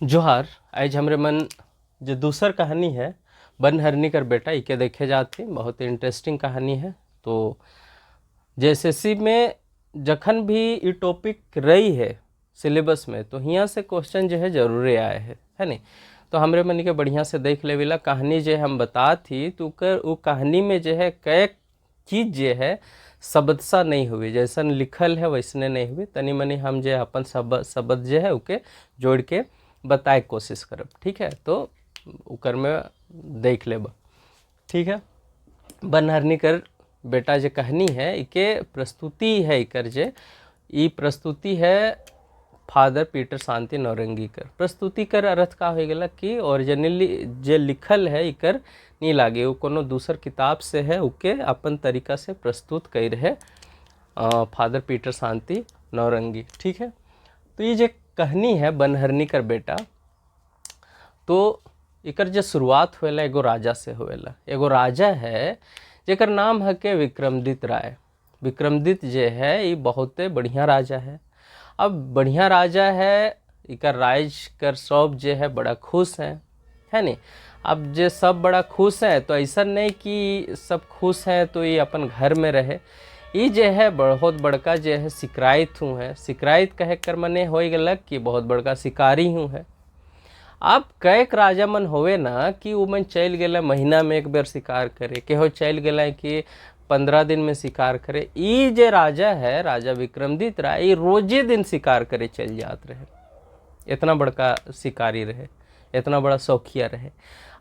जोहार। आज हमरे मन जो दूसर कहानी है बनहरनी कर बेटा इके देखे जाती। बहुत इंटरेस्टिंग कहानी है। तो जेएसएससी में जखन भी ये टॉपिक रही है सिलेबस में तो यहाँ से क्वेश्चन जो है जरूर आए है नहीं। तो हमरे मन के बढ़िया से देख लेवेला कहानी जो हम बता थी तो वो कहानी में जो है कई चीज जो है शब्द सा नहीं हुई, जैसन लिखल है वैसने नहीं हुई। तनी मनी हम जो अपन शब्द जो है उके जोड़ के बताए कोशिश करब। ठीक है, तो उकर में देख लेब। ठीक है, बनहरनी कर बेटा जो कहानी है इके प्रस्तुति है इकर जे ई प्रस्तुति है फादर पीटर शांति नौरंगी कर। प्रस्तुति कर अर्थ का हो गया कि ओरिजिनली जे लिखल है इकर नहीं लागे, वो कोनो दूसर किताब से है उके अपन तरीका से प्रस्तुत कर रहे फादर पीटर शांति नौरंगी। ठीक है, तो ये जो कहानी है बनहरनी कर बेटा, तो इकर जो शुरुआत होएला एगो राजा से होएला। एगो राजा है जेकर नाम है के विक्रमदित राय। विक्रमदित जे है ये बहुते बढ़िया राजा है। अब बढ़िया राजा है, इकर राज कर सब जे है बड़ा खुश हैं, है नहीं। अब जे सब बड़ा खुश हैं तो ऐसा नहीं कि सब खुश हैं तो ये अपन घर में रहे। ये जे है बहुत बड़का जे है शिकायत हूँ है। शिकायत कहे कर मने हो गलक कि बहुत बड़का शिकारी हूँ है। अब कैक राजा मन होवे ना कि वो मन चल गए महीना में एक बार शिकार करे, केहो चल गए कि 15 दिन में शिकार करे। ई जे राजा है राजा विक्रमदित राय ये रोजे दिन शिकार करे चल जात रहे। इतना बड़का शिकारी रहे, इतना बड़ा शौकिया रहे।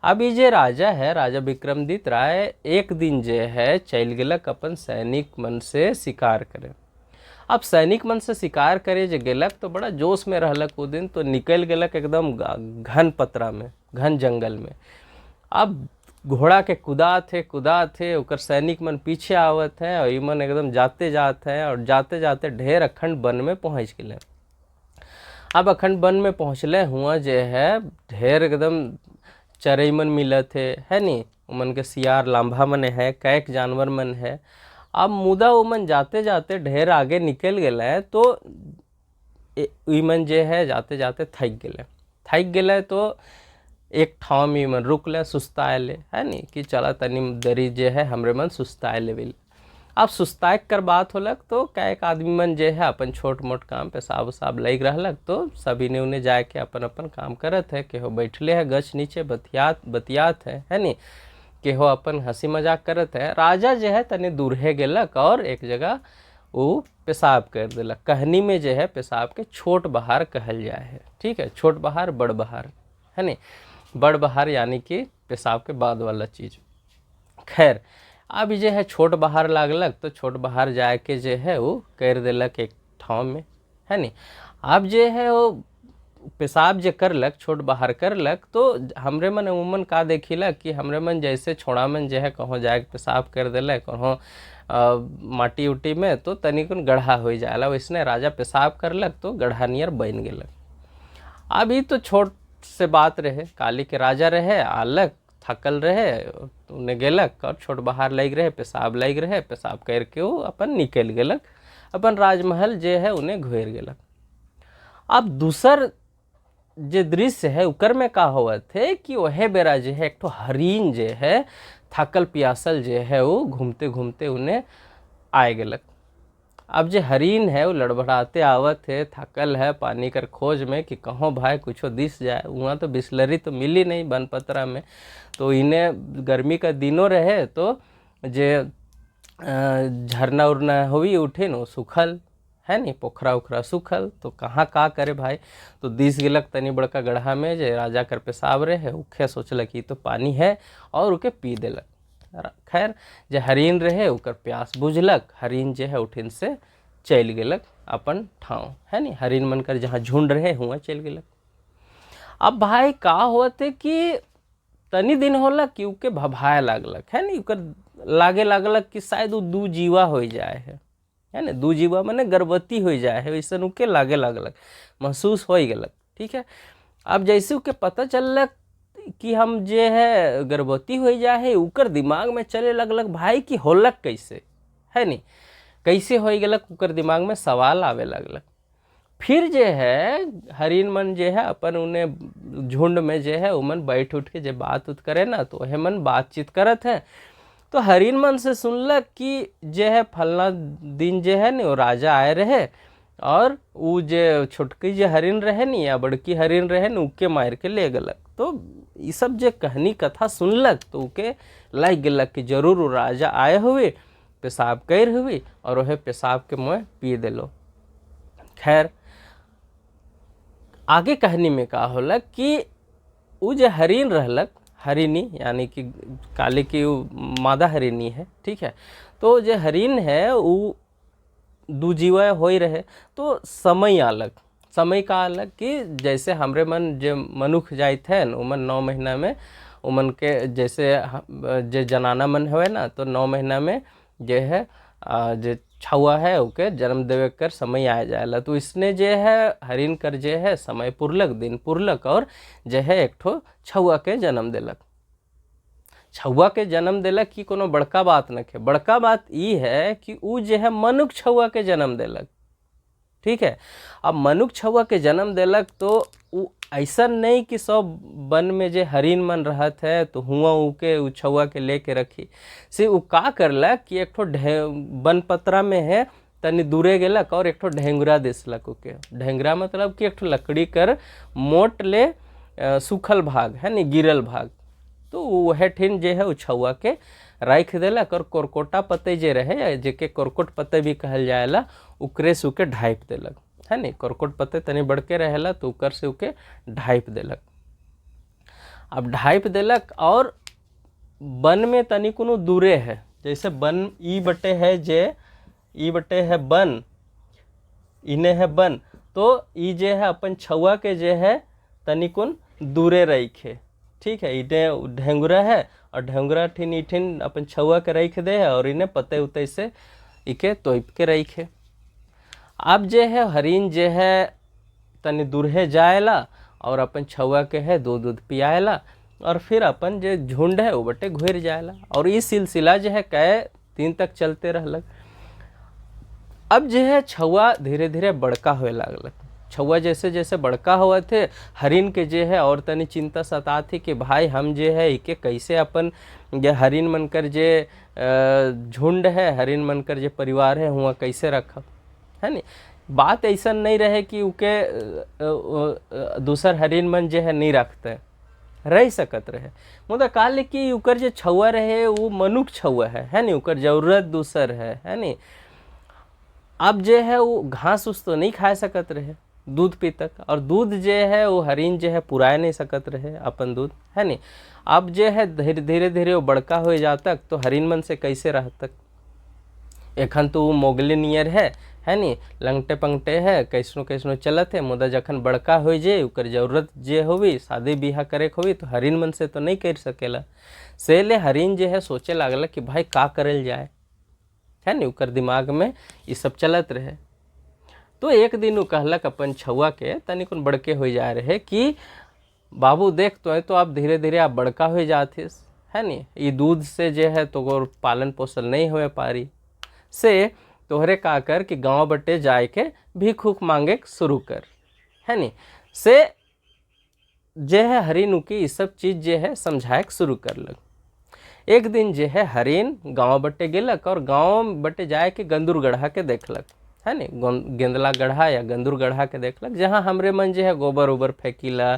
अब ये जे राजा है राजा विक्रमदित राय एक दिन जे है चल गलक अपन सैनिक मन से शिकार करे। अब सैनिक मन से शिकार करे जे गेलक तो बड़ा जोश में रहलक वो दिन, तो निकल गेलक एकदम घन पतरा में, घन जंगल में। अब घोड़ा के कुदा थे उकर सैनिक मन पीछे आवत हैं और मन एकदम जाते जाते हैं और जाते जाते ढेर अखंड वन में पहुँच गए। अब अखंड वन में पहुँचले हुआ जे है ढेर एकदम चरई मन मिलत है नहीं। उमन के सियार लांभा मन है, कैक जानवर मन है। अब मुदा उमन जाते जाते ढेर आगे निकल गए तो मन जे है जाते जाते थक गए तो एक ठाव में मन रुक ले, सुस्ताए ले, है नहीं कि चला तनी दरी जे है हमरे मन सुस्ताए ले। अब सुस्ताए कर बात होलक तो कैक आदमी मन जे है अपन छोट मोट काम पेशाब उसाब लग रहलक तो सभी ने उन्हें जाके अपन अपन काम करत है। केहो बैठले है गछ नीचे बतियात है नहीं। केहो अपन हंसी मजाक करत है। राजा जो है तने दूरहे गेलक और एक जगह वो पेशाब कर दिलक। कहानी में जो है पेशाब के छोट बहार कहल जाए है। ठीक है, छोट बहार बड़ बहार है नहीं। बड़ बहार यानी कि पेशाब के बाद वाला चीज। खैर अब जो है छोट बहार लागलक तो छोट बहार जाके जो है वो कर दिलक एक ठाव में, है नहीं। अब जो है वो पेशाब जे करलक छोट बहार करलक तो हमरे मन उमन का देखिला कि हमरे मन जैसे छोड़ा मन जो है कहों जाके पेशाब कर दिलक कहों माटी उटी में तो तनिकुन गढ़ा हो जाला, वैसने राजा पेशाब करलक तो गढ़ा नियर बन गेलक। अब ये तो छोट से बात रहे, काली के राजा रहे आलक थकल रहे तो उन्हें गेलक और छोट बहार लग रहे पेशाब लग रहे, पेशाब करके वो अपन निकल गेलक अपन राजमहल जे है उन्हें घेर गेलक। अब दूसर जे दृश्य है उकर में का हुआ थे कि वह बेरा जे है एक तो हरीन जे है थकल पियासल जे है वो घूमते घूमते उन्हें आए गेलक। अब जे हरीन है वो लड़बड़ाते आवत है, थकल है पानी कर खोज में कि कहों भाई कुछ दिस जाए। वहाँ तो बिस्लरी तो मिली नहीं बनपतरा में, तो इन्हें गर्मी का दिनों रहे तो जे झरना उरना हुई उठे न सूखल है नहीं, पोखरा उखरा सूखल तो कहाँ का करे भाई। तो दिस गिलक तनी बड़का गढ़ा में जे राजा कर पेशाब रहे उखे सोचलक कि तो पानी है और उके पी देलक। खैर जे हरीन रहे उकर प्यास बुझलक, हरीन जे है उठिन से चल गेलक अपन ठाव, है नहीं। हरीन मन कर जहाँ झुंड रहे हुआ चल गेलक। अब भाई का होते कि तनी दिन होला कि उके भभाए लागलक, है नहीं। उकर लागे लागलक कि शायद वो दू जीवा हो जाए है ना। दू जीवा माने गर्भवती हो जाए है, वैसे उके लागे लागलक, महसूस हो गलक। ठीक है, अब जैसे उके पता चललक कि हम जे है गर्भवती हो जाए है, उकर दिमाग में चले लगलक भाई कि होलक कैसे, है नहीं, कैसे हो गलक। उकर दिमाग में सवाल आवे लगलक। फिर जे है हरिन मन जे है अपन उन्हें झुंड में जे है उमन बैठ उठ के जे बात उत करे ना, तो वह मन बातचीत करत है। तो हरिन मन से सुनलक कि जे है फलना दिन जे है न वो राजा आए रहे, और वो जे छोटकी जे हरिन रहे नी या बड़की हरिन रहे न उके मार के ले गलक। तो ये सब जे कहानी कथा सुनलक तो उके लग गलक कि जरूर वो राजा आए हुए, पेशाब कर हुई और वह पेशाब के मुँह पी दिलो। खैर आगे कहानी में का होलक कि वो जो हरिन रहलक, हरिनी यानी कि काले की मादा हरिनी है, ठीक है। तो जो हरिन है वो दूजीवा हो ही रहे, तो समय अलग, समय का अलग कि जैसे हमरे मन जो मनुख जाइत है न उमन 9 महीना में उमन के जैसे जे जनाना मन हुए ना, तो 9 महीना में जे है जे छुआ है ओके जन्म देवे कर समय आ जाएला। तो इसने जे है हरिन कर जे है समय पुरलक, दिन पुरलक और जे है एक ठो छुआ के जन्म देलक। छुआ के जन्म देलक कि कोनो बड़का बात न है, बड़का बात ई है कि उ जे है मनुख छुआ के जन्म देलक, ठीक है। अब मनुख छुआ के जन्म देलक तो उ ऐसा नहीं कि सब वन में जे हरिन मन रहत है तो हुआ उके उ छुआ के लेके रखी से उ का करलक कि एक ठो वन पतरा में है तनी दूरे गेलक और एक ठो ढेंगुरा दिसलक उके। ढेंगुरा मतलब कि एक ठो लकड़ी कर मोट ले सूखल भाग है नी, गिरल भाग, तो वह ठिन जे है छुआ के रख देलक और कोरकोटा पत्ते जे रहे जेके कोरकोट पत्ते भी कहल जाएला उकरे से उके ढाइप देलक है नी। कोरकोट पत्ते तनी बड़के रहेला तो उकर से उके ढाइप देलक। अब ढाइप देलक और वन में तनी कोनो दूरे है, जैसे वन ई बटे है जे ई बटे है वन, इन्हें है वन, तो ई जे है अपन छुआ के जे है तनी कुन दूरे रखे, ठीक है। इन्हें ढेंगुरा है और ढेंगुरा ठिन इठिन अपन छुआ के रख दे है और इन्हें पते उते से इके तोप के रखे। अब जे है हरिन जे है तनी दूरहे जाएला और अपन छुआ के है दूध पियाएला और फिर अपन जे झुंड है वो बटे घुर जाएला, और इस सिलसिला जो है कई दिन तक चलते रहलक। अब जो है छुआ धीरे धीरे बड़का होए लागलक। छुआ जैसे जैसे बड़का हुआ थे हरिन के जे है और तनी चिंता सता थी कि भाई हम जे है इके कैसे अपन ये हरिन मनकर जे झुंड है, हरिन मनकर जे परिवार है हुआ कैसे रखब है नी। बात ऐसा नहीं रहे कि उके दूसर हरिन मन जे है नहीं रखते, रह सकत रहे, मुदा काल कि उकर जे छुआ रहे वो मनुख छुआ है नी, उकर जरूरत दूसर है नी। अब जे है वो घास उस तो नहीं खा सकत रहे, दूध पी तक, और दूध जे है वो हरिन जे है पुराए नहीं सकत रहे अपन दूध है नी। अब जे है धीरे धीरे वो बड़का हो जातक तो हरिन मन से कैसे रहतक। एखन तो वो मोगली नियर है नी, लंगटे पंगटे है कैसनो कैसनो चलत है, मुदा जखन बड़का हो जाए उकर जरूरत जे होवी शादी बिहा करे होवी तो हरिन मन से तो नहीं कर सकेला। से ले हरिन जे है सोचे लागला कि भाई का करल जाए है नी, उकर दिमाग में ये सब चलत रहे। तो एक दिन वो कहलक अपन छुआ के तनिक बड़के हो जा रहे कि बाबू देख तो आप धीरे धीरे आप बड़का हो जाते है नी, ये दूध से जे है तो पालन पोषण नहीं हो पारी, से तोहरे का कर कि गांव बटे जाए के भीख उख मांगे शुरू कर है नी। से जे है हरिन की ये सब चीज़ जे है समझाए शुरू कर लग। एक दिन जे है हरिन गांव बटे गेलक और गांव बटे जाए के गंदूर गढ़ा के देखलक है नी, गेंदला गढ़ा या गंदूर गढ़ा के देखलक जहाँ हमरे मन जे है गोबर उबर फेंकीला,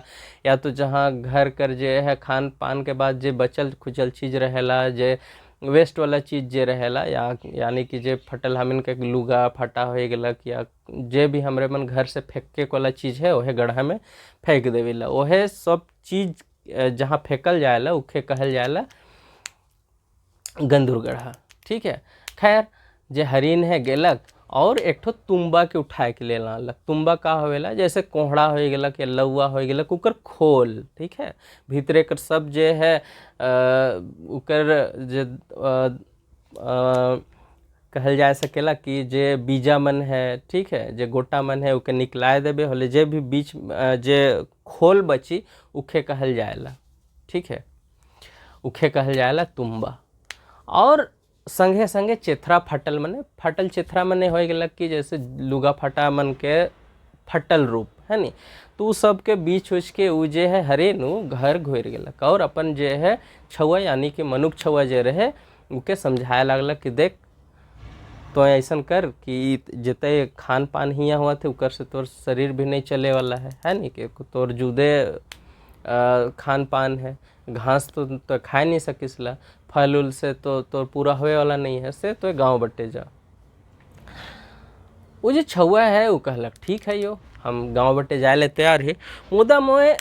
या तो जहाँ घर कर जे है खान पान के बाद जे बचल खुचल चीज़ रहेला, जे वेस्ट वाला चीज़ जे रहेला, या यानी कि जे फटल हमिन के लुगा फटा हो गलक या जे भी हमरे मन घर से फेंके वाला चीज़ है वह गढ़ा में फेंक देवेला। वह सब चीज़ जहाँ फेंकल जाएला उखे कहल जाएला गंदूर गढ़ा, ठीक है। खैर जे हरिन है गेलक और एक ठो तुम्बा के उठाए के ले लालक। तुम्बा का होवेला जैसे कोहड़ा हो गलक या लौआ हो गलक उकर खोल, ठीक है, भीतरे कर सब जे है उकर जे कहल जा सकेला कि जे बीजा मन है, ठीक है, जे गोटा मन है उके निकलाए देबे होले, जे भी बीच जे खोल बची उखे कहल जाएला, ठीक है, उखे कहल जाएला तुम्बा। और संगे संगे चेथरा फटल मने फटल चेथरा मने हो गलक कि जैसे लुगा फटा मन के फटल रूप है नी। तो उ सब के बीच उच के उ जे है हरिन उ घर घुर गेलक और अपन जे है छौआ यानी कि मनुख छौआ जे रहे उके समझाए लगलक कि देख तो ऐसा कर कि जिते खान पान हियाँ हुआ थे उकर से तोर शरीर भी नहीं चले वाला है नी कि तोर जुदे खान पान है, घास तो खा नहीं सकिसला, फल उल से तो तोर पूरा होए वाला नहीं है, से तो गाँव बटे जा। वो जो छौआ है वो कहलक ठीक है यो हम गाँव बटे जाए ले तैयार है, मुदा मोए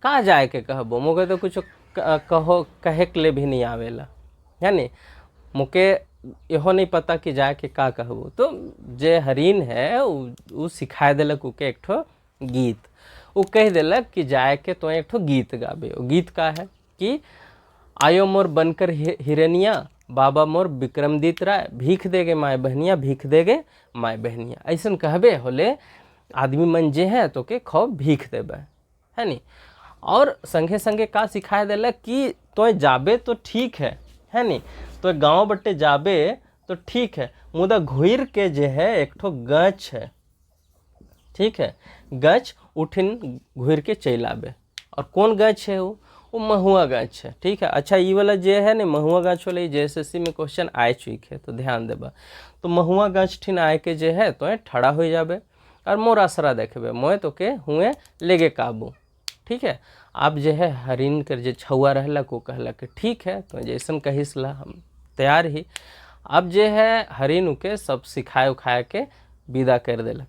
का जाए के कहबो, मोके तो कुछ कहो कहे के लिए भी नहीं आवेला है नी, मुके यहो नहीं पता कि जाए के का कहबो। तो जे हरिन है वो सिखाए दिलक उके एक ठो गीत, वो कह दिलक कि जाए के तो एक ठो गीत गाबे। वो गीत का है कि आयो मोर बनकर हिरनिया, बाबा मोर विक्रमदित राय, भीख देगे माय बहनिया, भीख देगे माय बहनिया। ऐसा कहबे होले आदमी मन जे है तो के खो भीख देबे है नी। और संगे संगे का सिखाए दिलक कि तो जाबे तो ठीक है नी, तो गाँव बटे जाबे तो ठीक है, मुदा घुर के जे है एक ठो गच है, ठीक है, गच उठिन घुर के चल आबे। और कौन गच है वो महुआ गाछ है, ठीक है। अच्छा ये वाला जे है ना महुआ गाछ वाले JSSC में क्वेश्चन आए चुक है, तो ध्यान देबा। तो महुआ गाछ ठिन आए के जे है तो ठड़ा हो जाबे और मोर आसरा देखबे, मोए तो के हुए लेगे काबू, ठीक है। आप जे है हरिन कर जे छौआ रहलक वो कहलक ठीक है, तो जैसन कहिसला हम तैयार ही। अब जे है हरिन उके सब सिखाए उखाए के विदा कर देलक।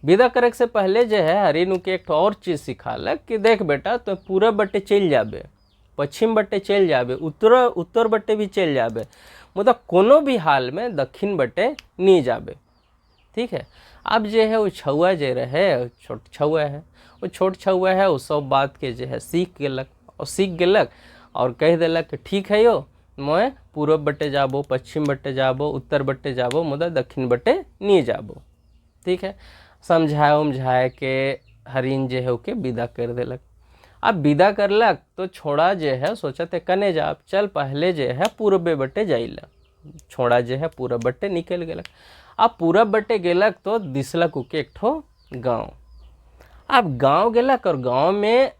विदा करे से पहले जे है हरिन के एक और चीज़ सिखालक कि देख बेटा तो पूरब बट्टे चल जाबे, पश्चिम बट्टे चल जाबे, उत्तर बट्टे भी चल जाबे, मतलब कोनो भी हाल में दक्षिण बट्टे नहीं जाबे, ठीक है। अब जे है वो छौआ जे रहे छोट छौआ है, वो छोट छौआ है वो सब बात के जे है सीख गेलक और कह दिलक कि ठीक है यो मैं पूरब बट्टे जाबो, पश्चिम बट्टे जाबो, उत्तर बट्टे जाबो, मुदा दक्षिण बट्टे नहीं जाबो, ठीक है। समझाए के हरिन जे है उके विदा कर देलक। अब विदा करलक तो छोड़ा जे है सोचते कने जा, चल पहले जे है पूरबे बट्टे जाइला। छोड़ा जे है पूरब बट्टे निकल गेलक। अब पूरब बट्टे गेलक तो दिसलक उके एक ठो गाँव। अब गाँव गेलक और गाँव में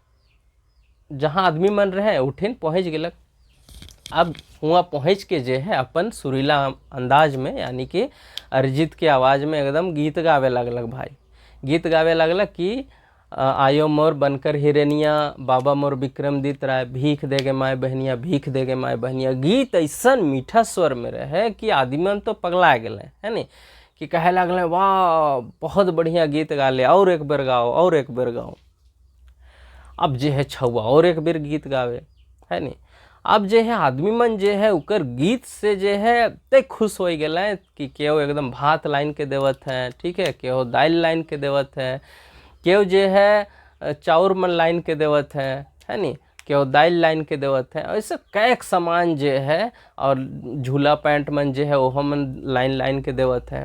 जहाँ आदमी मन रहे उठिन पहुँच गेलक। अब वहाँ पहुँच के जे है अपन सुरीला अंदाज में यानी कि अरिजीत के आवाज़ में एकदम गीत गावे लगलक भाई। गीत गावे लगलक कि आयो मोर बनकर हिरनिया, बाबा मोर विक्रमदित राय, भीख देगे माय बहनिया, भीख देगे माय बहनिया। गीत ऐसा मीठा स्वर में रहे कि आदमी मन तो पगला गए है नी, कि कहे लगल वाह बहुत बढ़िया गीत गा ले, और एक बार गाओ और एक बार गाओ। अब जे है छौआ और एक बार गीत गावे है नी। अब जे है आदमी मन जे है उकर गीत से जे है ते खुश हो गए कि केहू एकदम भात लाइन के देवत है, ठीक है, केहू दाल लाइन के देवत है, केहू जे है चाउर मन लाइन के देवत है नी, केहू दाल लाइन के देवत है। ऐसे कैक सामान जे है और झूला पैंट मन जे है ओहो मन लाइन लाइन के देवत है।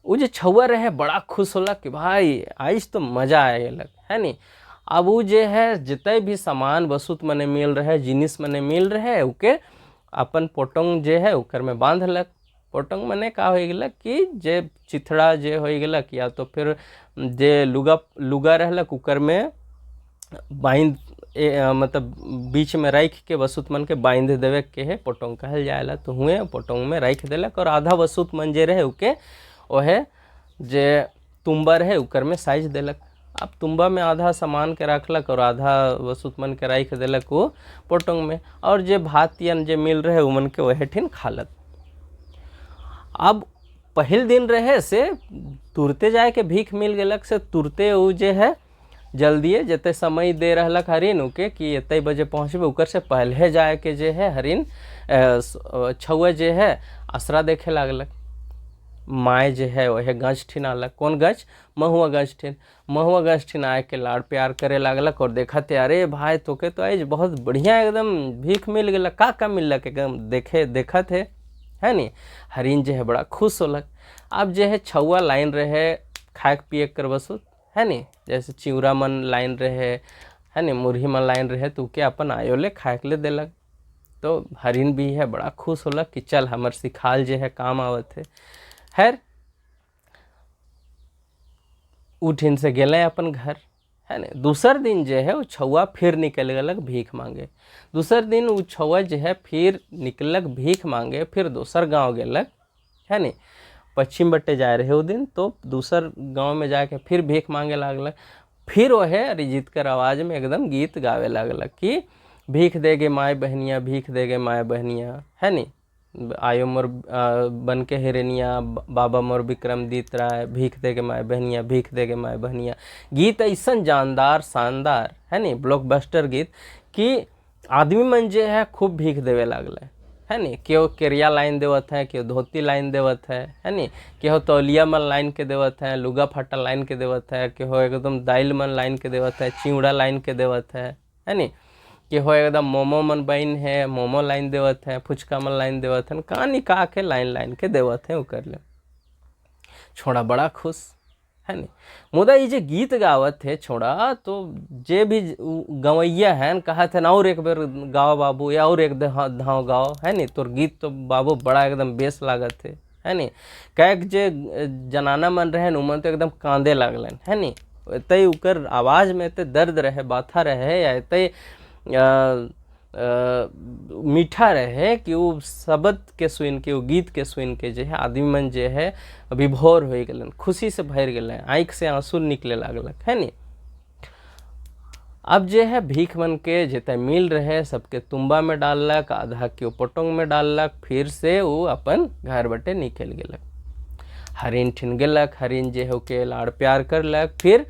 वो जो छौआ रहे बड़ा खुश होला कि भाई आज तो मज़ा आ गलक है नी। अब वो जे है जितने भी सामान वस्तु मने मिल रहे, जिनिस मने मिल रहे, उके अपन पोटंग जे है उकर में बांधलक। पोटंग मने का हो गलक कि जे चिथड़ा जे हो गलक या तो फिर जे लुगा रहलक उकर में बांध मतलब बीच में रख के वसुत मन के बांध देवे के है पोटंग कहल जाएला। तो हुए पोटंग में रख देलक और आधा वसुत मन जे रहे उके ओहे जे तुम्बा रहे उकर में साइज देलक। अब तुम्बा में आधा सामान के रखलक और आधा वसुत मन के रख देलक वो पोटंग में, और जे भात यन जे मिल रहे उमन के वह ठिन खालक। अब पहल दिन रहे से तुरते जाए के भीख मिल गेलक, से तुरते वो जे है जल्दिए जते समय दे रहलक हरिन उके कि एते बजे पहुँचबे, उकर से पहले जाए के जे है हरिन छौआ जे है आसरा देखे लागलक। माए जे है वह गछ ठिन आलक। कौन गछ? महुआ गछ ठिन। महुआ गछ ठिन आए के लाड़ प्यार करे लागलक और देखते अरे भाई तोके तो आज बहुत बढ़िया एकदम भीख मिल गलक, का मिलक एकदम देखत है नी। हरिन जे है बड़ा खुश होलक। अब जे है छौआ लाइन रहे खाए पिए कर वसुत है नी, जैसे चिउरा मन लाइन रहे है नी, मुरही मन लाइन रहे तो के अपन आयो ले खाए के ले देलक। तो हरिन भी है बड़ा खुश होलक कि चल हमर सिखाल जे है काम आवत है। खैर उठिन से गेले अपन घर, है ना। दूसर दिन जो है वो छौआ फिर निकल गलक भीख मांगे। दूसर दिन वो छौआ जो है फिर निकलक भीख मांगे, फिर दूसर गांव गेलक, है ना। पश्चिम बट्टे जाए रहे वो दिन, तो दूसर गांव में जाके फिर भीख मांगे लागलक। फिर वह अरिजीत कर आवाज़ में एकदम गीत गावे लागलक कि भीख देगे माय बहनिया, भीख देगे माय बहनिया, है नी। आयो मोर बन के हिरनिया, बाबा मोर विक्रमदित राय, भीख देगे माय बहनिया, भीख देगे माय बहनिया। गीत ऐसा जानदार शानदार, है नी, ब्लॉकबस्टर गीत कि आदमी मन जे है खूब भीख देवे लागल, है नी। केहो केरिया लाइन देवत है, केहो धोती लाइन देवत है नी। केहो तौलिया मन लाइन के देवत है, लुगा फाटा लाइन के देवत है, केहो एकदम दाइल मन लाइन के देवत है, चिवड़ा लाइन के देवत है नी। केहो एकदम मोमो मन बन है, मोमो लाइन देवत है, फुचका मन लाइन देवत है, कहानी का के लाइन के देवत है। कर ले छोड़ा बड़ा खुश, है नी। मुदा ये जे गीत गावत है छोड़ा, तो जे भी गवैया है कहा थे और एक बार गाओ बाबू, या और एक धाव गाओ, है नी। तोर गीत तो बाबू बड़ा एकदम बेस लागत है नी। कैक जे जनाना मन रहे उमन तो एकदम कांदे लागलन, है नी। तय उकर आवाज़ में ते दर्द रहे, बाथा रहे, या तय मीठा रहे कि वो शब्द के सुन के, वो गीत के सुन के जो है आदमी मन जो है विभोर हो गलन, खुशी से भर गए, आँख से आंसू निकले लागलक, है नी। अब जो है भीख मन के जितने मिल रहे सबके तुम्बा में डाललक, आधा के पोटोंग में डाललक, फिर से वो अपन घर बटे निकल गलक। हरिन ठिन गलक, हरिन जे है के लाड़ प्यार करलक, फिर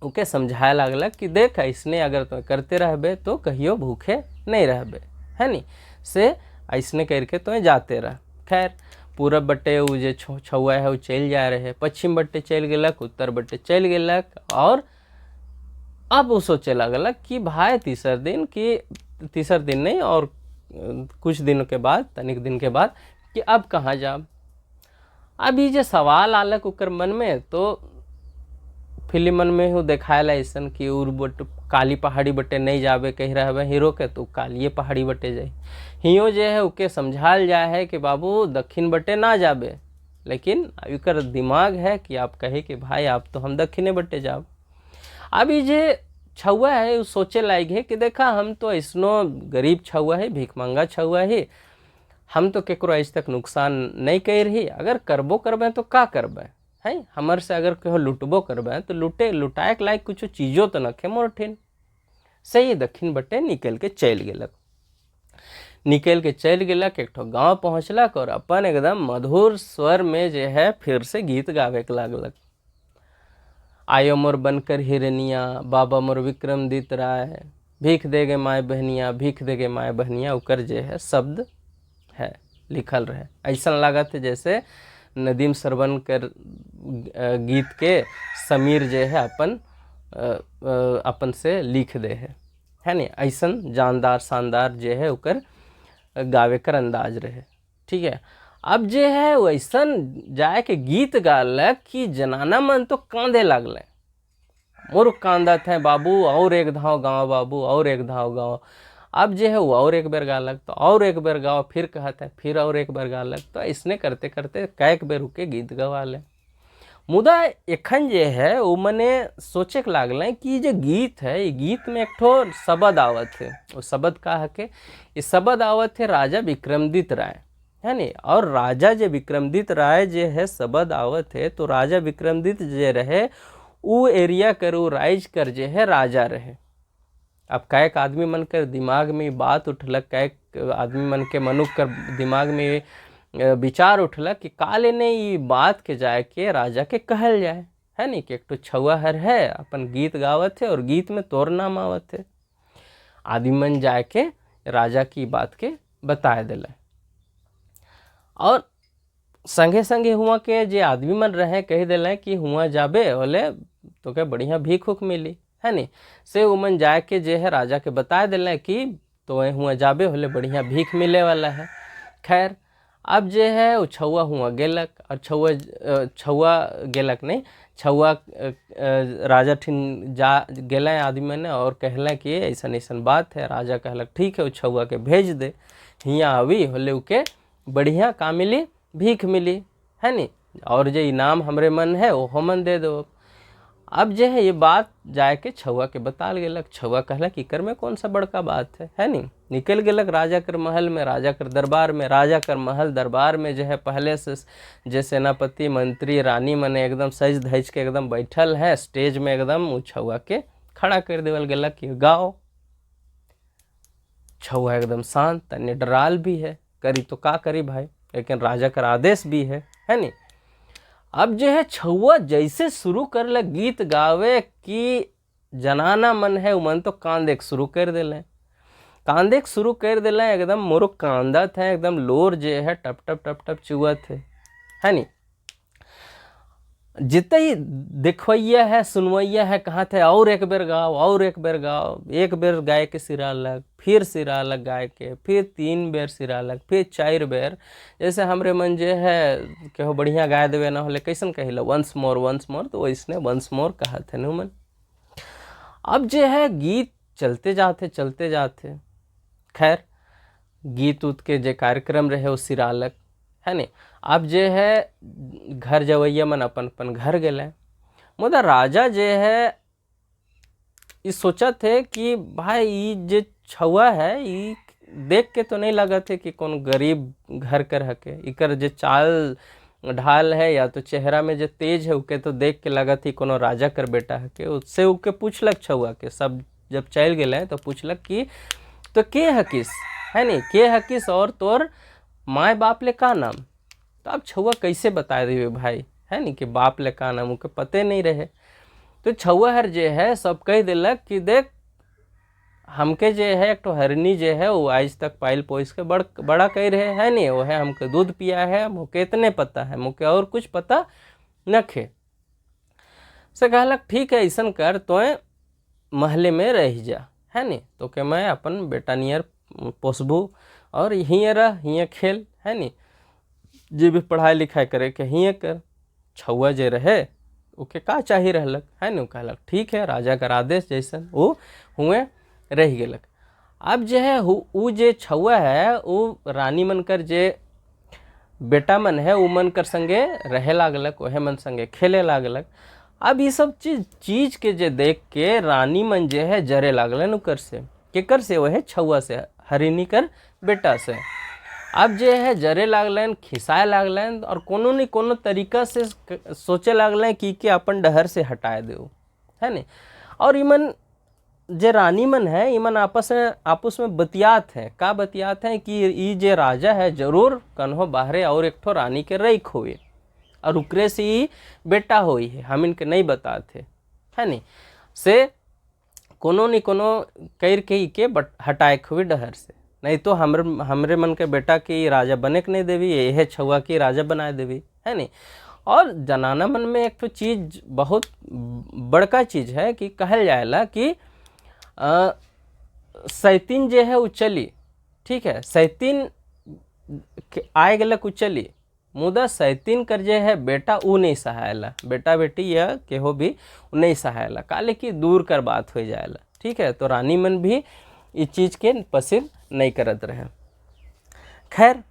उके समझाए लागलक कि देख ऐसने अगर तो करते रहबे तो कहियो भूखे नहीं रहबे, है नी। से ऐसने करके तो जाते रह। खैर पूरब बट्टे वो जो छौआ है वो चल जा रहे, पश्चिम बट्टे चल गलक, उत्तर बट्टे चल गलक। और अब वो सोचे लगलक कि भाई तीसर दिन नहीं और कुछ दिनों के बाद, तनिक दिन के बाद, कि अब कहाँ जाब। अब ये जो सवाल आलक उकर मन में, तो फिल्म मन में हो देखायल ऐसा कि उर बट काली पहाड़ी बटे नहीं जाबे कह रहे हीरो के, तो कालिए पहाड़ी बटे जाए। हियो जो है उके समझाल जाए है कि बाबू दक्षिण बटे ना जाबे, लेकिन अभी दिमाग है कि आप कहे कि भाई आप तो हम दक्षिणे बटे जाब। अभी जे छौआ है वो सोचे लायक है कि देखा हम तो ऐसनो गरीब छौआ है, भीख मांगा छौआ है, हम तो केकरो आज तक नुकसान नहीं कर रही, अगर करबो करबे तो का करबे, है हमर से अगर कहो लुटबो करबे तो लुटाए के लायक कुछ चीज़ों तो नखे मोर ठिन। सही दक्षिण बटे निकल के चल गलक, एक ठो गाँव पहुँचलक और अपन एकदम मधुर स्वर में जो है फिर से गीत गावे के लागलक। आयो मोर बनकर हिरनिया, बाबा मोर विक्रमदित राय, भीख देगे माय बहनिया, भीख देगे माय बहनिया। उकर जो है शब्द है लिखल रहे, ऐसा लागत है जैसे नदीम सरवनकर गीत के समीर जो है अपन से लिख दे है नी। ऐसा जानदार शानदार जो है उकर गावे कर अंदाज रहे, ठीक है। अब जो है वैसा जाए के गीत गालक कि जनाना मन तो कांदे लगल, मोर कांदा थे बाबू, और एक धाव गाँव बाबू, और एक धाव गाँव। अब जो है वो और एक बार गालक, तो और एक बार गाओ, फिर कहते हैं फिर और एक बार गालक। तो इसने करते करते कैक बेर रुके गीत गवा ले। मुदा एखन जे है वो मने सोचे के लागल कि जो गीत है, ये गीत में एक ठो शब्द आवत है। वो शब्द का है के ये शब्द आवत है राजा विक्रमदित राय, है नी। और राजा जो विक्रमदित राय जो है शब्द आवत है, तो राजा विक्रमदित जो रहे वो एरिया कर, वो राइज कर जो है राजा रहे। अब कैक आदमी मन कर दिमाग में बात उठलक, कैक आदमी मन के मनुख कर दिमाग में विचार उठलक कि काले ने ये बात के जाए के राजा के कहल जाए, है नी। कि एक तो छौआ हर है अपन गीत गावत है और गीत में तोर नाम आवत है। आदमी मन जाए के राजा की बात के बताए दिला, और संगे संगे हुआ के जे आदमी मन रहे कह दिला कि हुआ जाबे बोले तो क्या बढ़िया भीख उख मिली, है नी। से उमन जाए के जे है राजा के बताए दिला कि तो हुआ जाबे होले बढ़िया भीख मिले वाला है। खैर अब जे है वो छौआ हुआ गेलक, और छौआ गेलक नहीं, छौआ राजा ठिन जा गेल आदमी ने और कहला कि ऐसा ऐसा बात है। राजा कहलक ठीक है, वो छौआ के भेज दे, हियाँ आवी होले उके बढ़िया का मिली, भीख मिली, है नी। और जो इनाम हमरे मन है वो मन दे दो। अब जे है ये बात जाके छौआ के बताल गेलक। छौआ कहलक इकर में कौन सा बड़का बात है नी। निकल गेलक राजा कर महल में, राजा कर दरबार में। राजा कर महल दरबार में जो है पहले से जे सेनापति मंत्री रानी मने एकदम सज धज के एकदम बैठल है स्टेज में, एकदम उ छौआ के खड़ा कर देवल गेलक कि गाओ। छौआ एकदम शांत, तन्ने डराल भी है, करी तो का करी भाई, लेकिन राजा का आदेश भी है नी। अब जो है छौआ जैसे शुरू कर ले गीत गावे कि जनाना मन है उमन तो कांदे शुरू कर दिले, कांदे शुरू कर दिले, एकदम मोरो कांदत है, एकदम लोर जे है टप टप टप टप चुअत है नी। जितने ही देखवैया है सुनवैया है कहा थे और एक बेर गाओ, और एक बेर गाओ। एक बेर गाय के सिरा लग, फिर सिरा लग गाय के, फिर 3 बेर सिरा लग, फिर 4 बेर। जैसे हमरे मन जे है केहो बढ़िया गाय देवे ना होले कैसन कहिला वंस मोर, तो वैसने वंस मोर कहा थे न मन। अब जे है गीत चलते जाते। खैर गीत उत के जे कार्यक्रम रहे वो सिरालक है नी। अब जे है घर जवैया मन अपन अपन घर गए। मुदा राजा जे है ये सोचा थे कि भाई ये जे छौआ है ये देख के तो नहीं लगा थे कि कौन गरीब घर कर हके। इकर जे चाल ढाल है या तो चेहरा में जो तेज है उके तो देख के लगा थी कोनो राजा कर बेटा हके। उससे उके पूछलक छौआ के, सब जब चल गए तो पूछलक कि तो के हकिस है नी, के हकिस और तोर माए बाप ले का नाम। तो अब छौआ कैसे बता देवे भाई है नी कि बाप ले का नाम, उके पते नहीं रहे। तो छौआ हर जे है सब कह दिलक कि देख हमके जे है एक तो हरनी जे है वो आज तक पाइल पोस के बड़ा कह रहे है नी, वो है हमके दूध पिया है, मुके इतने पता है, मुके और कुछ पता न खे। से कहलक ठीक है ऐसा कर तो महले में रह जा है नी, तो के मैं अपन बेटा नियर पोसबू और हिये रह हिये खेल है नी, जे भी पढ़ाई लिखाई करे के हिये कर। छौआ जे रहे ओके का चाही रहलक है नी, कहलक ठीक है राजा का आदेश जैसन वो हुए रह गेलक। अब जे है उ जे छौआ है वो रानी मनकर जे बेटा मन है उ मन कर संगे रहे लागलक, वहे मन संगे खेले लागलक। अब ये सब चीज के जे देख के रानी मन जे है जरे लागलन उकर से, केकर से, वह छौआ से, हरिणी कर बेटा से। अब जे है जरे लागलन, खिसाए लागलन और कोनो न कोनो तरीका से सोचे लागलन कि अपन डहर से हटाए दो है नी। और इमन जे रानी मन है इमन आपस में बतियात है, का बतियात है कि ये जे राजा है जरूर कन्हो बाहरे और एक ठो रानी के रईख हुए और उकरे से ही बेटा हुई है, हम इनके नहीं बताते है नी। से कोनो न कोनो कर के के हटाए हुए डहर से, नहीं तो हमरे मन के बेटा की राजा बने के नहीं देवी, यह छौआ की राजा बनाए देवी है नी। और जनाना मन में एक तो चीज बहुत बड़का चीज है कि कहल जाएला कि सैतीन जे है उचली, ठीक है, सैतीन आए गलक उचली, मुदा सैतीन कर जे है बेटा उ नहीं सहायला, बेटा बेटी या केहो भी नहीं सहायला, काले की दूर कर बात हो जाएला, ठीक है। तो रानी मन भी इस चीज के पसंद नहीं करत रहे। खैर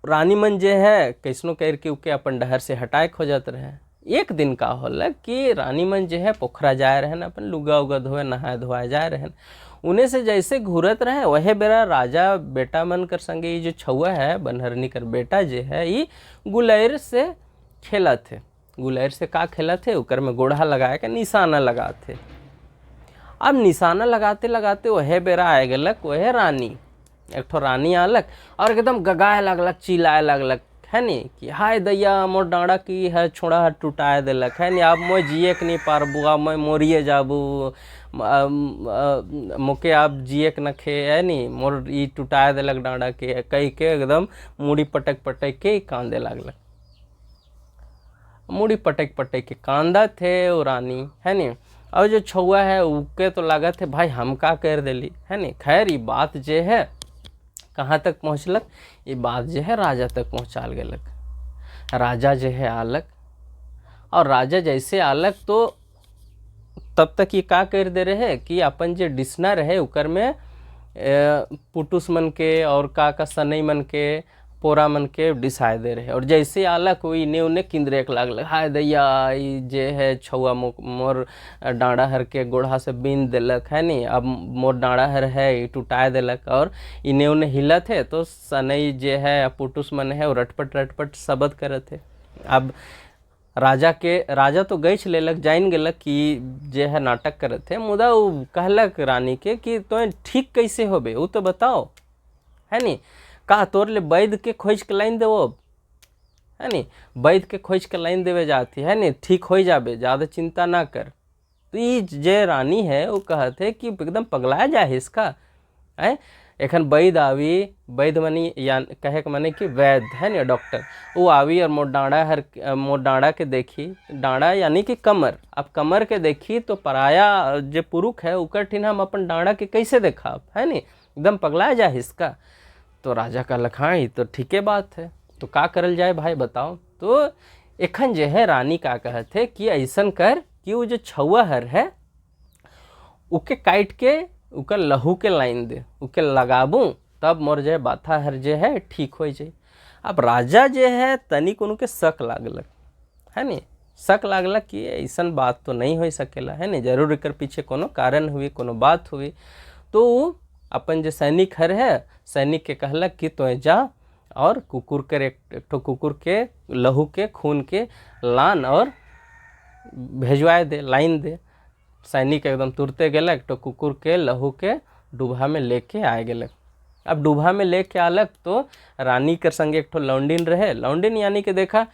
रानी मन जे है कैसनो कर के उके अपन डहर से हटाए हो जाते रहे। एक दिन का होला कि रानी मन जे है पोखरा जाए रहन, अपन लुगा उगा धोए नहाए धोए जाए रहन। उन्हें से जैसे घूरत रहे वह बेरा राजा बेटा मन कर संगे ये जो छौआ है बनहरनी कर बेटा जे है ये गुलैर से खेला थे। गुलैर से का खेला थे, उकर में गोढ़ा लगाए के निशाना लगाते। अब निशाना लगाते लगाते वह बेरा आए गलक वह रानी, एक ठो रानी आलक और एकदम गगाए लगलक, चिल्लाए लगलक है नी कि हाय दैया मोर डाँड़ा की है छोड़ा है टुटाए दिलक है नी, अब मैं जिए के नहीं पारबू, अब मैं मोरिए जाबू, मोके अब जिए के न खे है नी, मोर ई टुटाए दिलक डाँड़ा के कई के एकदम मुड़ी पटक पटक के कांदे लगलक। मुड़ी पटक पटक के कांदा थे वो रानी है नी। और जो छौआ है उके तो लागत है भाई हम का कर दिली है नी। खैर ये बात जे है कहाँ तक पहुँचलक, ये बात जो है राजा तक पहुँचाल गलक। राजा जो है आलक और राजा जैसे आलक तो तब तक ये का कर दे रहे कि अपन जो डिशनर है उकर में पुटुस मन के और का सनई मन के पोरा मन के डिसाय दे रहे। और जैसे आला कोई इन्हें उन्हें किंदरे एक लागल, हाय दैया ई जे है छुआ मोर डाँड़ा हर के गोढ़ा से बीन दिलक है नी, अब मोर डाँड़ा हर है ई टुटाए दिलक। और इन्हें उन्हें हिलत है तो सनई जे है पुटुस मन है वो रटपट रटपट शब्द करत है। अब राजा तो गईच लेलक, जान गेलक कि जे है नाटक करत है, मुदा वो कहलक रानी के कि तो ठीक कैसे होबे वो तो बताओ है नी, का तोर ले वैद्य के खोज के लाइन देवो है नी, वैद्य के खोज के लाइन देवे जाती है नी, ठीक हो जाबे, ज़्यादा चिंता ना कर। तो ये जे रानी है वो कहते कि एकदम पगलाया जाए इसका है। एखन वैद्य आवी, वैद्य मनी या कहे के मने कि वैद्य है ना डॉक्टर, वो आवी और मोर डाँड़ा के देखी, डाँड़ा यानी कि कमर, अब कमर के देखी तो पराया जे पुरुष है उकर ठिन हम अपन डाँड़ा के कैसे देखा है नी, एकदम पगलाया जाए इसका। तो राजा का लखाई तो ठीके बात है, तो का करल जाए भाई बताओ। तो एखन जे है रानी का कहते कि ऐसन कर कि वो जो छुआ हर है उके काट के उकर लहू के लाइन दे, उके लगाबू तब मोर जे बाथा हर जे है ठीक हो जाए। अब राजा जे है तनिक उनके शक लागलक है नी, शक लागलक कि ऐसन बात तो नहीं हो सकेला है नी, जरूर एकर पीछे कोनो कारण हुई, कोनो बात हुई। तो अपन जो सैनिक हर है, सैनिक के कहलक कि तो जा और कुकुर के एक ठो कुकुर के लहू के खून के लान और भेजवाए दे, लाइन दे। सैनिक एकदम तुरते गेलक तो कुकुर के लहू के डूबा में लेके आए गेलक। अब डूबा में लेके आलक तो रानी के संगे एक ठो लौंडिन रहे, लौंडिन यानी कि देखा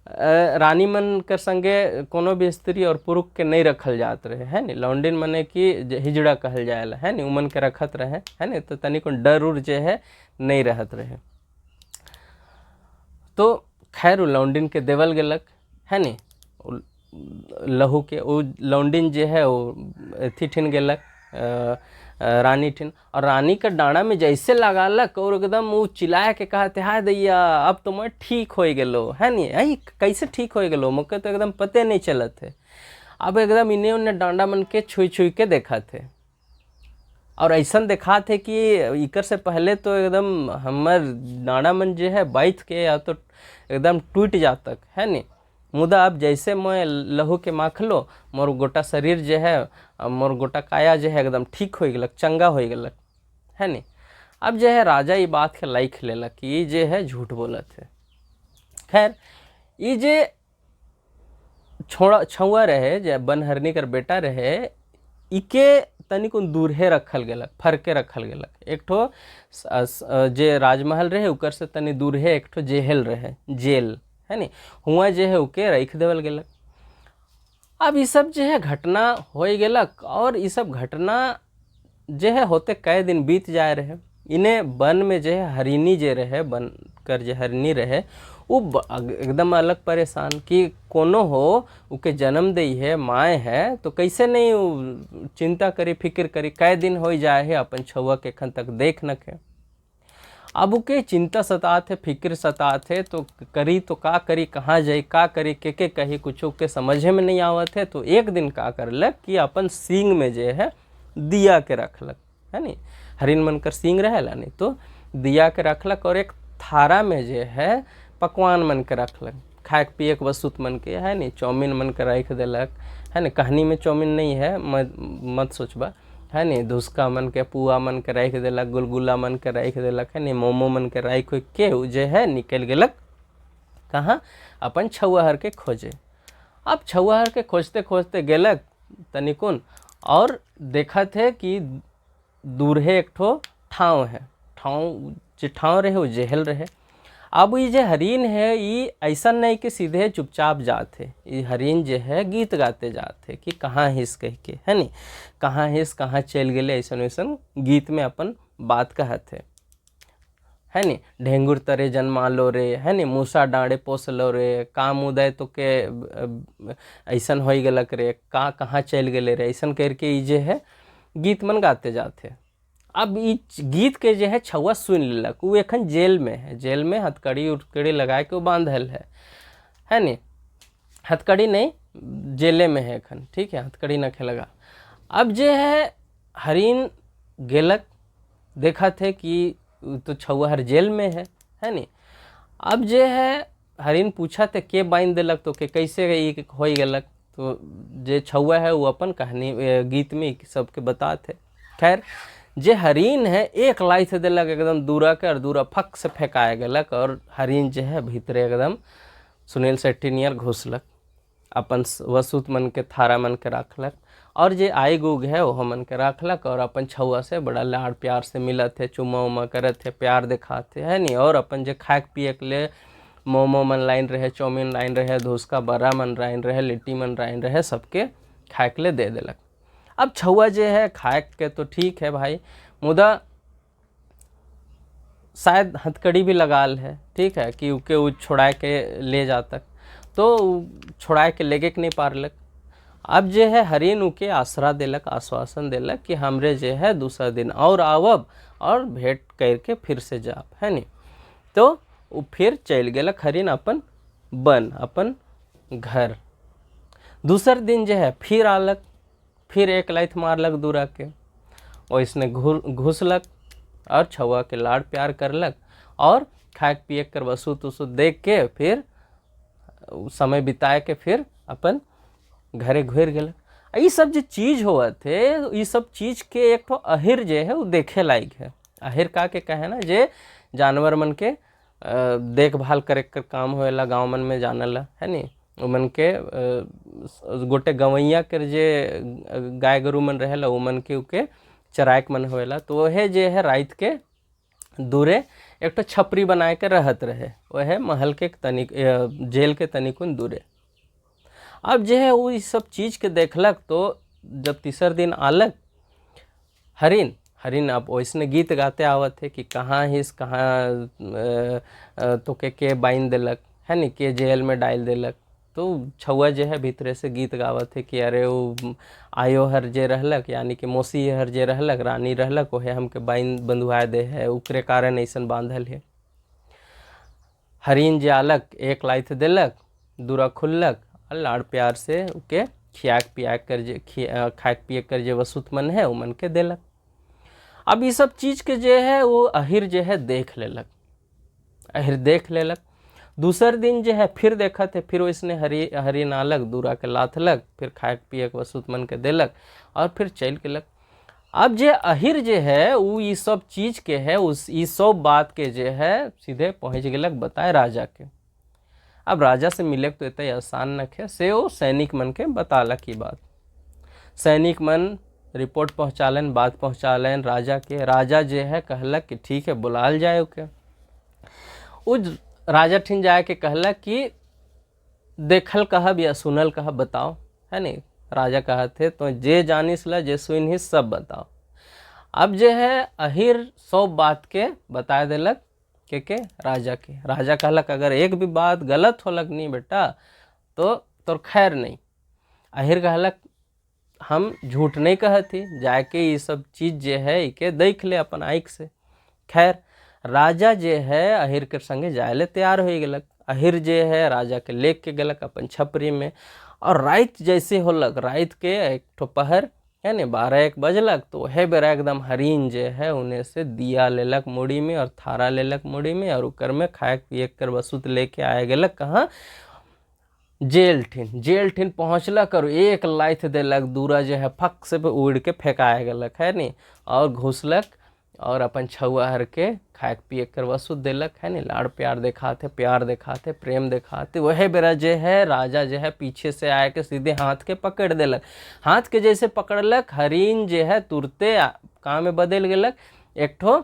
रानी मन के संगे कोनो भी स्त्री और पुरुष के नहीं रखल जात रहे है नी, लौंडिन मने कि हिजड़ा कहल जाएला है नी, उमन के रखत रहे है नी, तो तनिक डर उर जे है नहीं रहत रहे। तो खैर वो लौंडिन के देवल गेलक है नी, लहू के वो लौंडिन जे है वो अथी ठिन गेलक रानी ठिन, और रानी का डाँड़ा में जैसे लगालक और एकदम वो चिल्लाए के कहते हाय दैया अब तो मैं ठीक हो गेलो है नी, आई कैसे ठीक हो गेलो, मुझे तो एकदम पते नहीं चलत है। अब एकदम इन्हें उन्हें डाँडा मन के छुई छुई के देखा थे, और ऐसा देखा थे कि इकर से पहले तो एकदम हमर डाँडा मन जे है बैठ के या तो एकदम टूट जातक है नी, मुदा अब जैसे मैं लहू के माखलो मोर गोटा शरीर जे है, मोर गोटा काया जे है एकदम ठीक हो गेलक, चंगा हो गेलक है नी। अब जे है राजा ये बात के लाइक लेलक कि ये जे है झूठ बोलत है। खैर ये जे छुआ रहे जे बनहरनी कर बेटा रहे, इके तनिक दूरहे रखल गेलक, फरके रखल गेलक। एक ठो जे राजमहल रहे उकर से तनि दूरहे एक ठो जेल रहे, जेल है नी, हुआ जे है उके रख देवल गेलक। अब ये सब जे है घटना हो गेलक, और ये सब घटना जे है होते कई दिन बीत जाए रहे। इन्हें वन में जे है हरिणी जे रहे, वन कर जे हरिणी रहे वो एकदम अलग परेशान कि कोनो हो उके जन्म दई है, माए है तो कैसे नहीं चिंता करी फिक्र करी, कई दिन हो जाए है अपन छुआ के खन तक देख न के। अब के चिंता सतात है, फिक्र सतात है, तो करी तो का करी, कहाँ जाई, का करी, के कही, कुछ के समझे में नहीं आवत है। तो एक दिन का करलक कि अपन सींग में जे है दिया के रखलक है नी, हरिन मन कर सींग रहेला नहीं, तो दिया के रखलक और एक थारा में जे है पकवान मन के रखलक, खाए पिए के वस्तु मन के है नी, चाउमीन मन के रख देलक है नी, कहानी में चाउमीन नहीं है मत सोचबा है नी, धुसका मन के पुआ मन के रख देलक, गुलगुला मन के रख देलक है नी, मोमो मन के रख के जे है निकल गेलक कहाँ अपन छुआहर के खोजे। अब छुआहर के खोजते खोजते गेलक तनिकुन और देखा थे कि दूरहे एक ठो ठाव है, ठाव रहे वो जेहल रहे। अब ये जे हरिन है ये ऐसा नहीं कि सीधे चुपचाप जाते, ये हरिन जे है गीत गाते जाते कि कहाँ हिस कह के है नी, कहाँ हिस कहाँ चल गए, ऐसा वैसा गीत में अपन बात कहते है नी। ढेंगुर तरे जन्मा लो रे है नी, मूसा डाँड़े पोस लो रे, काम उदय तो के ऐसा हो गलक रे, कहाँ चल गए रे, ऐसा करके ये जे है गीत मन गाते जाते। अब इस गीत के जो है छुआ सुन लेलक, वो एखन जेल में है, जेल में हथकड़ी उथकड़ी लगा के वो बांधल है नी, हथकड़ी नहीं जेले में है एखन, ठीक है, हथकड़ी न लगा। अब जो है हरिन गेलक, देखा थे कि तो छुआ हर जेल में है नी, अब जे है हरिन पूछा थे के बाइन देलक तो के कैसे ई हो गलक, तो जे छौआ है वो अपन कहानी गीत में सबके बताते। खैर जे हरिन है एक लाइथ देलक एकदम दूरा के, और दूरा फक से फेंकाए गलक, और हरिन जे है भीतरे एकदम सुनील शेट्टी नियर घुसलक, अपन वसुत मन के थारा मन के रखलक, और जे आई गुग है वह मन के रखलक, और अपन छुआ से बड़ा लाड़ प्यार से मिलत है, चुम्मा उम्मा करत है, प्यार दिखाते है नी। और अपन जे खाए पिए के लिए मोमो मन लाइन रहे, चाउमीन लाइन रहे, धुसका बड़ा मन लाइन रहे, लिट्टी मन लाइन रहे, सबके खाए के लिए दे देलक। अब छुआ जे है खाए के तो ठीक है भाई, मुदा शायद हथकड़ी भी लगाल है, ठीक है, कि उके वो छोड़ाए के ले जातक, तो छोड़ाए के लेगे के नहीं पारलक। अब जे है हरिन उके आसरा देलक, आश्वासन देलक कि हमरे जे है दूसरा दिन और आवब और भेंट करके फिर से जाब, है नी। तो वो फिर चल गेलक हरिन अपन बन, अपन घर। दूसर दिन जे है फिर आलक, फिर एक लाइथ मारलक दूरा के, वैसने घुसलक और छुआ के लाड़ प्यार करलक, और खाए पिए कर वसूत उसुत देख के फिर समय बिताए के फिर अपन घरे घुर गेलक। ये सब जो चीज़ हुआ थे, ये सब चीज़ के एक तो अहिर जे है वो देखे लायक है। अहिर का के कहे ना, जे जानवर मन के देखभाल करे कर काम होएला, गाँव मन में जानला, है नी। उमन के गोटे गवैया कर जे गाय गरु मन रहेला उमन के उके चरायक मन होएला, तो वह जे है रात के दूरे एक तो छपरी बनाए के रहत रहे, वह महल के तनिक जेल के तनिकुन दूरे। अब जो है वो इस सब चीज़ के देखलक, तो जब तीसर दिन आलक हरिन अब वैसने गीत गाते आवत है कि कहाँ हिस कहाँ तो के बाइन देलक, है नी, के जेल में डाल देलक। तो छुआ जे है भीतरे से गीत गावत है कि अरे वो आयो हर जे रहलक, यानी कि मौसी हर जे रहलक, रानी रहलक, वह हमके बाइन बंधुआ दे है, उकरे कारण ऐसन बांधल है। हरिन जे आलक एक लाइथ देलक, दूरा खुललक, लाड़ प्यार से उके खियाक पिया कर जे खाए पिए कर जे वसुत मन है वो मन के देलक। अब ये सब चीज़ के जे है वो अहिर जे है देख लेलक, अहिर देख लेलक। दूसर दिन जे है फिर देखा थे, फिर उसने हरी नालक दूरा के लाथलक, फिर खाए पिए के वसुत मन के देलक, और फिर चल गेलक। अब जे अहिर जे है वो ये सब चीज़ के है, उस ये सब बात के जे है सीधे पहुँच गेलक बताए राजा के। अब राजा से मिले तो इतना आसान न है, से वो सैनिक मन के बतालक की बात। सैनिक मन रिपोर्ट पहुँचालन, बात पहुँचालन राजा के। राजा जे है कहलक कि ठीक है बुलाल जाए ओके। उस राजा ठिन जाए के कहलक कि देखल कहब या सुनल कहब बताओ, है नी। राजा कहते तो जे जानिस ला जे सुन सब बताओ। अब जे है अहिर सब बात के बता देलक के राजा के। राजा कहलक अगर एक भी बात गलत होलक नहीं बेटा तो तोर खैर नहीं। अहिर कहलक हम झूठ नहीं कहती, जाके ये सब चीज़ जे है इके देख ले अपन आँख से। खैर राजा जे है अहिर के संगे जाए तैयार हो गेलक। अहिर जे है राजा के लेक के गलक अपन छपरी में, और रात जैसे होलक, रात के एक ठो पहर है न 12-1 बजलक, तो वह बेरा एकदम हरिन जे है उन्हें से दिया लेलक मुड़ी में और थारा लेलक मुड़ी में, और उकर में खाए पिए कर वसुत लेके आए गेलक कहाँ, जेल ठिन पहुँचलक, और एक लाइथ देलक, दूरा जो है फक से उड़ के फेंकाए गेलक, है नी, और घुसलक और अपन छुआ हर के खाए पिए कर वसुत देलक, है नी। लाड़ प्यार दिखाते, प्यार दिखाते, प्रेम दिखाते। वह बेरा जे है राजा जो है पीछे से आए के सीधे हाथ के पकड़ देलक। हाथ के जैसे पकड़लक, हरिन जे है तुरते कहाँ में बदल गेलक, एक ठो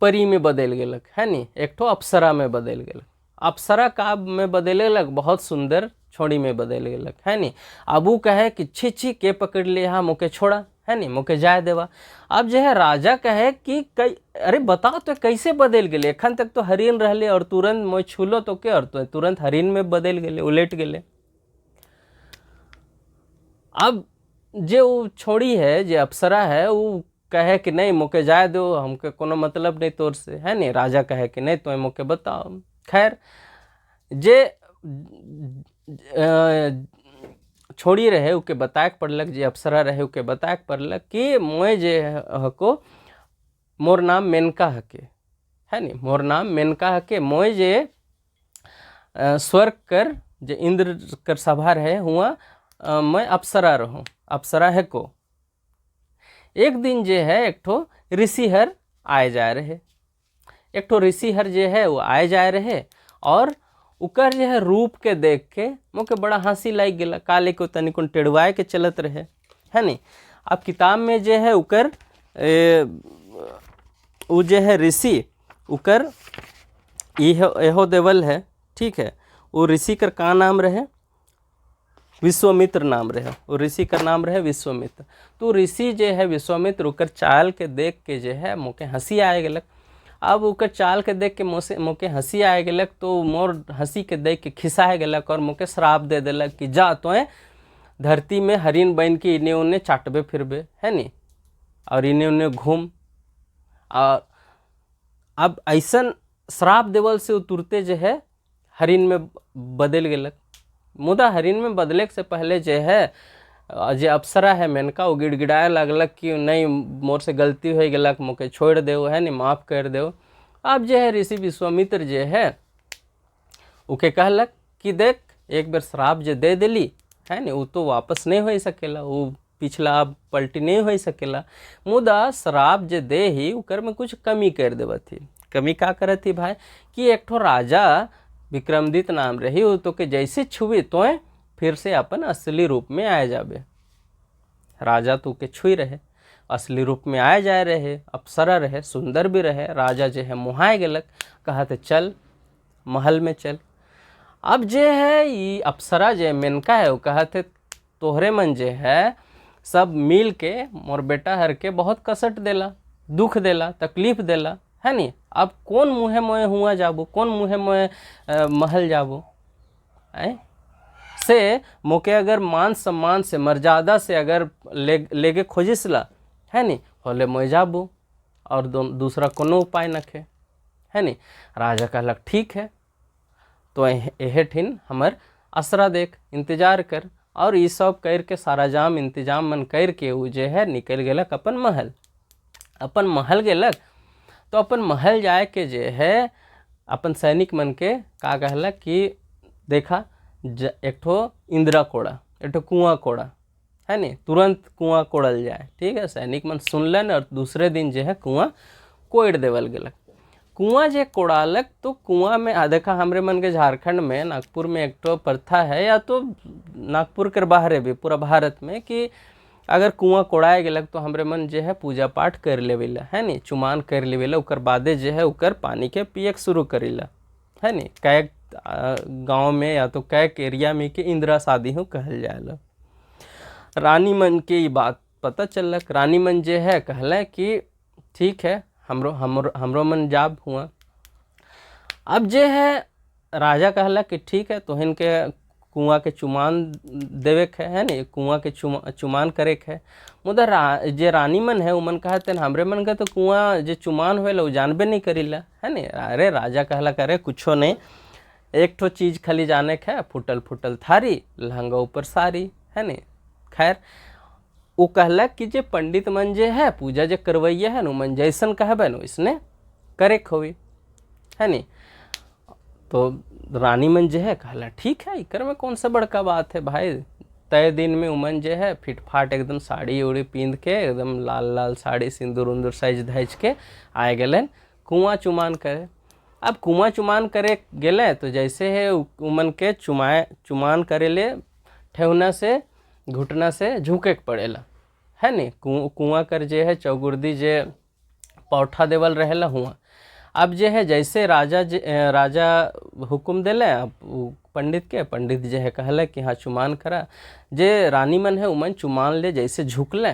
परी में बदल गेलक, है नी, एक ठो अप्सरा में बदल गेलक। अप्सरा का में बदले लग बहुत सुंदर छोड़ी में बदल गेलक, है नी। अब वो कहे कि छी के पकड़ लिया हाँ मुके छोड़ा, है नी, मुके जाए देवा। अब जो है राजा कहे कि अरे बताओ तो कैसे बदल गए, एखन तक तो हरिन रहले और तुरंत मैं छूलो तो के, और तो तुरंत हरिन में बदल गए, उलट गए। अब जो वो छोड़ी है, जो अप्सरा है, वो कहे कि नहीं मुके जाए दो, हमके कोनो मतलब नहीं तोर से, है नी। राजा कहे कि नहीं तो मुके बताओ। खैर जे छोड़ी रहे उके बताए पड़लक, जे अप्सरा रहे उके बताए पड़लक कि मोए जे हको मोर नाम मेनका हके, है नी। मोर नाम मेनका के मोय जे स्वर्ग कर जे इंद्र कर सभा रहे हुआ मैं अप्सरा रहूँ, अप्सरा है को। एक दिन जे है एक ठो ऋषि हर आए जाए रहे, एक ठो ऋषि हर जे है वो आए जाए रहे, और उकर जो है रूप के देख के मोके बड़ा हंसी लग गया। काले को तनिक टेढ़वाए के चलत रहे, है नी। अब किताब में जे है उकर वो जे है ऋषि उकर एहो देवल है, ठीक है। वो ऋषि कर का नाम रहे, विश्वामित्र नाम रहे, वो ऋषि का नाम रहे विश्वामित्र। तो ऋषि जे है विश्वामित्र उकर चाल के देख के जे है मोके हंसी आए गलक। अब उकर चाल के देख के मोके हंसी आए गलक, तो मोर हंसी के देख के खिसाए गलक और मोके श्राप दे दिलक कि जा तो धरती में हरिन बन के इन्हें उन्हें चाटबे फिरबे, है नी, और इन्हें उन्हें घूम। और अब ऐसन श्राप देवल से तुरते जो है हरिन में बदल गलक। मुदा हरिन में बदले से पहले जो है जे अप्सरा है मेनका वो गिड़गिड़ाए लगलक कि नहीं मोर से गलती हो गलक, मोके छोड़ दे, है नहीं, माफ़ कर दो। अब जो है ऋषि विश्वामित्र जे है उके कहलक कि देख एक बार श्राप जे दे दिली, है नहीं, वो तो वापस नहीं हो सकेला, वो पिछला अब पलटी नहीं हो सकेला। मुदा श्राप जे दे ही उकर में कुछ कमी कर देवा थी। कमी का करत थी भाई कि एक ठो राजा विक्रमदित नाम रही, वो तो के जैसे छुई तो फिर से अपन असली रूप में आए जाबे। राजा तो के छुई रहे, असली रूप में आए जाए रहे, अप्सरा रहे, सुंदर भी रहे। राजा जो है मुहाए गलक, कहते चल महल में चल। अब जे है ये अप्सरा जे मेनका है वो कहते तोहरे मन जे है सब मिल के मोर बेटा हर के बहुत कसट देला, दुख देला, तकलीफ देला, है नी। अब कौन मुँहे मोए हुआ जाबो, कौन मुँहे मोए महल जाबो, से मोके अगर मान सम्मान से मर्यादा से अगर लेगे खोजिसला, है नी, होले मोए जाबो और दूसरा कोनो उपाय नखे, है नी। राजा कहलक ठीक है, तो एहे ठिन हमर असरा देख, इंतजार कर। और ये सब कर के सारा जाम इंतजाम मन कर के वो जे है निकल गलक अपन महल। अपन महल गलक तो अपन महल जाए के जे है अपन सैनिक मन के का कहलक कि देखा एक ठो इंदिरा कोड़ा, एक ठो कुआं कोड़ा, है नी, तुरंत कुआं कोड़ल जाए, ठीक है। सैनिक मन सुनलन और दूसरे दिन जो है कुआं कोड़ देवल गलक। कुआं जे कोड़ालक तो कुआं में देखा हमरे मन के झारखंड में नागपुर में एक तो प्रथा है, या तो नागपुर के बाहर भी पूरा भारत में, कि अगर कुआं कोड़ाए गलक तो हमरे मन जो है पूजा पाठ कर लेवेला, है नी, चुमान कर लेवेला, उकर बादे जो है उकर पानी के पिए शुरू करेला, है नी। कैक गाँव में या तो कैक एरिया में कि इंदिरा शादी हो कहल जाएला। रानी मन के ये बात पता चलक। रानी मन जे है कहला कि ठीक है हमरो मन जाब हुआ। अब जे है राजा कहला कि ठीक है, तो इनके कुआं के चुमान देवे के है नी, कुआं के चुमान करे के है। मुदा जे रानी मन है उमन कहते हमरे मन का तो कुआं जे चुमान होएला वो जानबे नहीं करीला, है नी। अरे राजा कहला करे कुछो नहीं, एक ठो चीज खाली जाने के है, फुटल फुटल थारी, लहंगा ऊपर सारी, है नी। खैर वो कहलक कि जे पंडित मन जे है पूजा जे करवैया है न मन जैसन कहबे न वैसने करे होई, है नी। तो रानी मन जे है कहला ठीक है, इकर में कौन सा बड़का बात है भाई। तय दिन में उमन जे है फिटफाट एकदम साड़ी उड़ी पींद के एकदम लाल लाल साड़ी सिंदूर उंदूर सज धज के आए गलन कुआं चुमान करे। अब कुआं चुमान करे गेले तो जैसे है उमन के चुमान करे ले ठेहुना से घुटना से झुके के पड़ेला, है नी। कुआं कर जे है चौगुर्दी जे पौठा देवल रहेला हुआ। अब जे है जैसे राजा हुक्म देले, अब पंडित जे है कहले कि हाँ चुमान करा। जे रानी मन है उमन चुमान ले जैसे झुकले,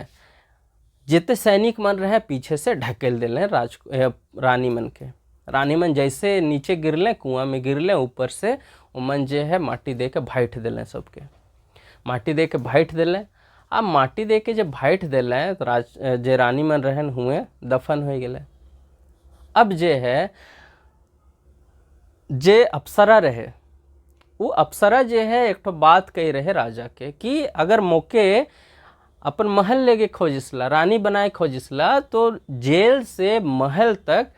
जितने सैनिक मन रहे पीछे से ढकेल दिले रानी मन के। रानी मन जैसे नीचे गिरले कुआं में गिरले, ऊपर से उमन जे है माटी दे के भाइट दिले, सबके माटी दे के भाइट दिले। अब माटी दे के जब भाइट दिले तो जे रानी मन रहन हुए दफन हो गए। अब जे है जे अप्सरा रहे वो अप्सरा जे है एक तो बात कही रहे राजा के कि अगर मौके अपन महल लेके खोजिसला, रानी बनाए खोजिसला, तो जेल से महल तक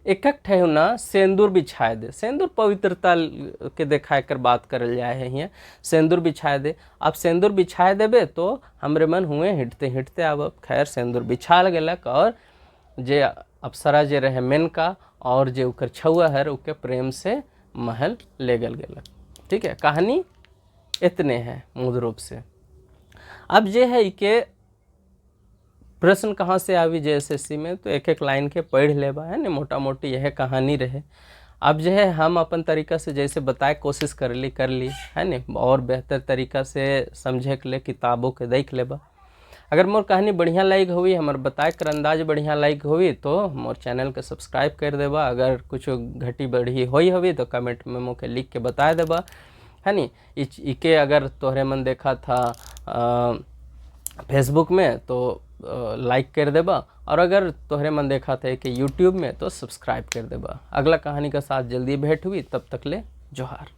एक एक ठेहुना सेंदूर बिछाए दे। सेंदूर पवित्रता के देखाए कर बात करल जाए है हियाँ। सेंदूर बिछाए दे, आप सेंदूर बिछाए देबे तो हमरे मन हुए हिटते हिटते अब खैर सेंदूर बिछाल गेलक और जे अप्सरा जे रहे मेनका और जे उकर छुआ है उके प्रेम से महल ले गल गेलक। ठीक है, कहानी इतने हैं मूल रूप से। अब जे है इके प्रश्न कहाँ से आवी JSSC में, तो एक एक लाइन के पढ़ लेबा है ना, मोटा मोटी यह कहानी रहे। अब जो है हम अपन तरीका से जैसे बताए कोशिश कर ली है ना, और बेहतर तरीका से समझे के लिए किताबों के देख लेबा। अगर मोर कहानी बढ़िया लाइक हुई, हमार बताए कर अंदाज बढ़िया लाइक हुई तो मोर चैनल के सब्सक्राइब कर देबा। अगर कुछ घटी बढ़ी हुई तो कमेंट में मोके लिख के बता देबा है नी। इके अगर तोहरे मन देखा था फेसबुक में तो लाइक कर देबा, और अगर तोहरे मन देखा था कि यूट्यूब में तो सब्सक्राइब कर देबा। अगला कहानी का साथ जल्दी भेंट हुई, तब तक ले जोहार।